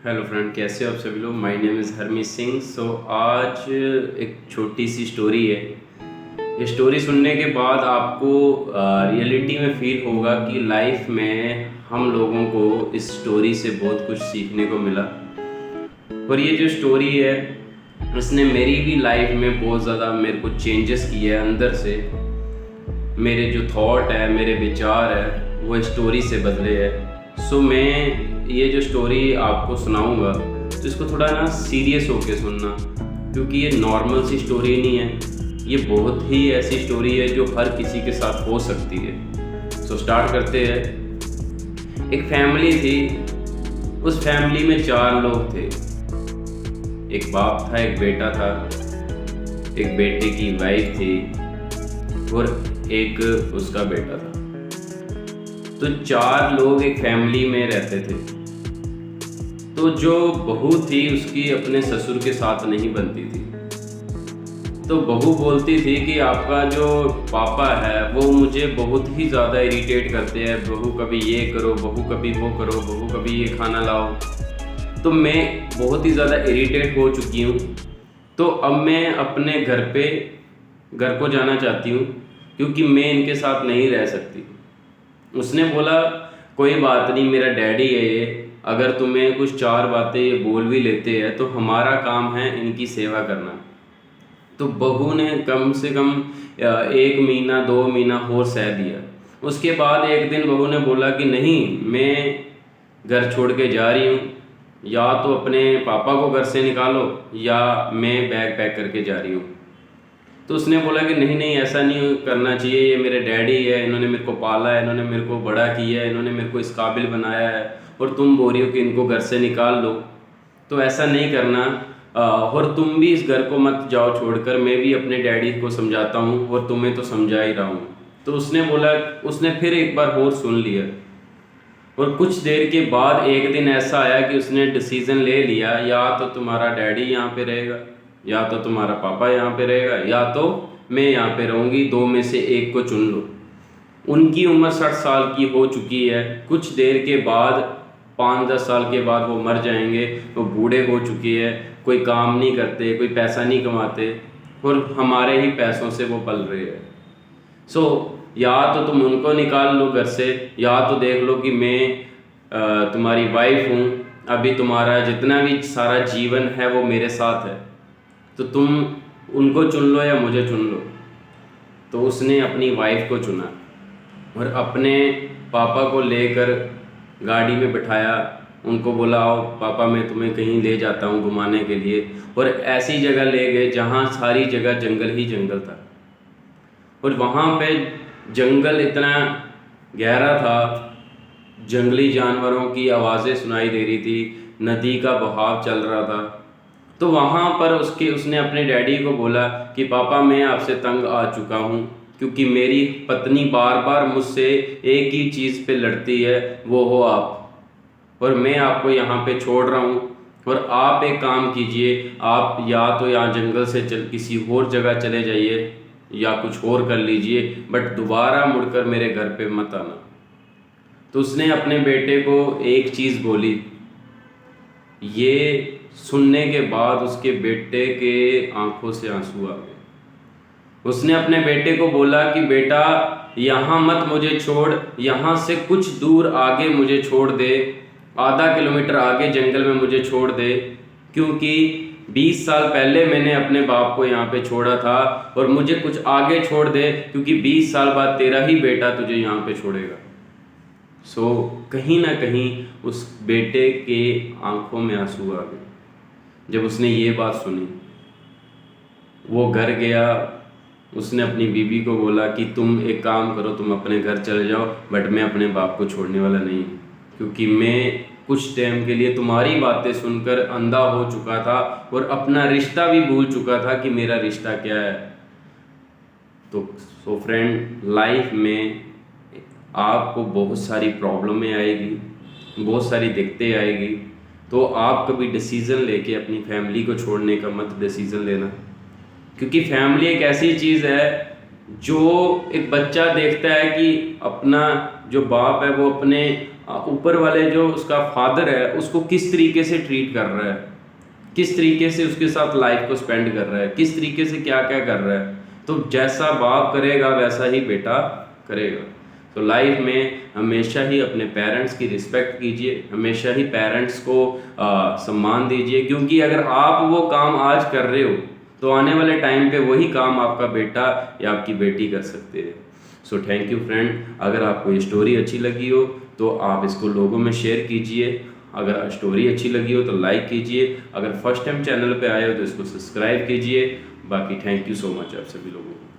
Hello friend, कैसे हो आप सभी लोग। My name is Harmeet Singh. आज एक छोटी सी स्टोरी है। ये स्टोरी सुनने के बाद आपको रियलिटी में फील होगा कि लाइफ में हम लोगों को इस स्टोरी से बहुत कुछ सीखने को मिला। और ये जो स्टोरी है इसने मेरी भी लाइफ में बहुत ज़्यादा मेरे को चेंजेस किए हैं अंदर से। मेरे जो थॉट है, मेरे विचार है, वो स्टोरी से बदले हैं। मैं ये जो स्टोरी आपको सुनाऊंगा तो इसको थोड़ा ना सीरियस होके सुनना, क्योंकि ये नॉर्मल सी स्टोरी नहीं है। ये बहुत ही ऐसी स्टोरी है जो हर किसी के साथ हो सकती है। स्टार्ट करते हैं। एक फैमिली थी। उस फैमिली में 4 लोग थे। एक बाप था, एक बेटा था, एक बेटे की वाइफ थी और एक उसका बेटा था। तो 4 लोग एक फैमिली में रहते थे। तो जो बहू थी उसकी अपने ससुर के साथ नहीं बनती थी। तो बहू बोलती थी कि आपका जो पापा है वो मुझे बहुत ही ज़्यादा इरिटेट करते हैं। बहू कभी ये करो, बहू कभी वो करो, बहू कभी ये खाना लाओ। तो मैं बहुत ही ज़्यादा इरिटेट हो चुकी हूँ। तो अब मैं अपने घर को जाना चाहती हूँ, क्योंकि मैं इनके साथ नहीं रह सकती। उसने बोला कोई बात नहीं, मेरा डैडी है ये, अगर तुम्हें कुछ 4 बातें ये बोल भी लेते हैं तो हमारा काम है इनकी सेवा करना। तो बहू ने कम से कम 1 महीना 2 महीना और सह दिया। उसके बाद एक दिन बहू ने बोला कि नहीं, मैं घर छोड़ के जा रही हूँ, या तो अपने पापा को घर से निकालो या मैं बैग पैक करके जा रही हूँ। तो उसने बोला कि नहीं नहीं, ऐसा नहीं करना चाहिए, ये मेरे डैडी है, इन्होंने मेरे को पाला है, इन्होंने मेरे को बड़ा किया है, इन्होंने मेरे को इस काबिल बनाया है, और तुम बोल रही हो कि इनको घर से निकाल लो। तो ऐसा नहीं करना। और तुम भी इस घर को मत जाओ छोड़कर, मैं भी अपने डैडी को समझाता हूँ और तुम्हें तो समझा ही रहा हूँ। तो उसने बोला, उसने फिर एक बार और सुन लिया। और कुछ देर के बाद एक दिन ऐसा आया कि उसने डिसीज़न ले लिया, या तो तुम्हारा डैडी यहाँ पे रहेगा, या तो तुम्हारा पापा यहाँ पे रहेगा, या तो मैं यहाँ पे रहूँगी, 2 में से एक को चुन लो। उनकी उम्र 60 साल की हो चुकी है। कुछ देर के बाद 5-10 साल के बाद वो मर जाएंगे। वो बूढ़े हो चुके हैं, कोई काम नहीं करते, कोई पैसा नहीं कमाते, और हमारे ही पैसों से वो पल रहे हैं। या तो तुम उनको निकाल लो घर से, या तो देख लो कि मैं तुम्हारी वाइफ हूँ, अभी तुम्हारा जितना भी सारा जीवन है वो मेरे साथ है, तो तुम उनको चुन लो या मुझे चुन लो। तो उसने अपनी वाइफ को चुना और अपने पापा को लेकर गाड़ी में बिठाया। उनको बोला, आओ पापा, मैं तुम्हें कहीं ले जाता हूँ घुमाने के लिए। और ऐसी जगह ले गए जहाँ सारी जगह जंगल ही जंगल था। और वहाँ पे जंगल इतना गहरा था, जंगली जानवरों की आवाज़ें सुनाई दे रही थी, नदी का बहाव चल रहा था। तो वहाँ पर उसने अपने डैडी को बोला कि पापा, मैं आपसे तंग आ चुका हूँ, क्योंकि मेरी पत्नी बार बार मुझसे एक ही चीज़ पे लड़ती है, वो हो आप, और मैं आपको यहाँ पे छोड़ रहा हूँ। और आप एक काम कीजिए, आप या तो यहाँ जंगल से किसी और जगह चले जाइए या कुछ और कर लीजिए, बट दोबारा मुड़कर मेरे घर पे मत आना। तो उसने अपने बेटे को एक चीज़ बोली। ये सुनने के बाद उसके बेटे के आंखों से आंसू आ गए। उसने अपने बेटे को बोला कि बेटा, यहाँ मत मुझे छोड़, यहाँ से कुछ दूर आगे मुझे छोड़ दे, आधा किलोमीटर आगे जंगल में मुझे छोड़ दे, क्योंकि 20 साल पहले मैंने अपने बाप को यहाँ पे छोड़ा था, और मुझे कुछ आगे छोड़ दे, क्योंकि 20 साल बाद तेरा ही बेटा तुझे यहाँ पे छोड़ेगा। कहीं ना कहीं उस बेटे के आंखों में आंसू आ गए जब उसने ये बात सुनी। वो घर गया, उसने अपनी बीवी को बोला कि तुम एक काम करो, तुम अपने घर चले जाओ, बट मैं अपने बाप को छोड़ने वाला नहीं, क्योंकि मैं कुछ टाइम के लिए तुम्हारी बातें सुनकर अंधा हो चुका था और अपना रिश्ता भी भूल चुका था कि मेरा रिश्ता क्या है। तो फ्रेंड, लाइफ में आपको बहुत सारी प्रॉब्लमें आएगी, बहुत सारी दिक्कतें आएगी। तो आप कभी डिसीज़न लेके अपनी फैमिली को छोड़ने का मत डिसीज़न लेना, क्योंकि फैमिली एक ऐसी चीज़ है जो एक बच्चा देखता है कि अपना जो बाप है वो अपने ऊपर वाले जो उसका फादर है उसको किस तरीके से ट्रीट कर रहा है, किस तरीके से उसके साथ लाइफ को स्पेंड कर रहा है, किस तरीके से क्या क्या कर रहा है। तो जैसा बाप करेगा वैसा ही बेटा करेगा। तो लाइफ में हमेशा ही अपने पेरेंट्स की रिस्पेक्ट कीजिए, हमेशा ही पेरेंट्स को सम्मान दीजिए, क्योंकि अगर आप वो काम आज कर रहे हो तो आने वाले टाइम पे वही काम आपका बेटा या आपकी बेटी कर सकते हैं। So thank you friend. अगर आपको ये स्टोरी अच्छी लगी हो तो आप इसको लोगों में शेयर कीजिए, अगर स्टोरी अच्छी लगी हो तो लाइक कीजिए, अगर फर्स्ट टाइम चैनल पे आए हो तो इसको सब्सक्राइब कीजिए। बाकी थैंक यू सो मच आप सभी लोगों को।